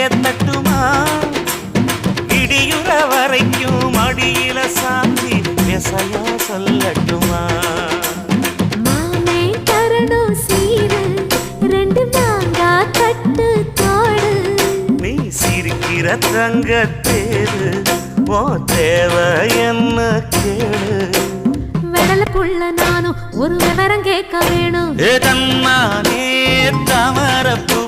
ஏத்தட்டுமா இடியுற வரைக்கும் அடியில சாந்தி விசையா சொல்லட்டுமா மாமே தரணும் சீரு ரெண்டு மாங்கா கட்டு தோடு நீ சிரிக்கிற தங்க தேரு ஓ தேவை என்ன கேளு வெடலுக்குள்ள நானும் ஒரு விவரம் கேட்க வேணும் தன்னானே தாமரப்பூ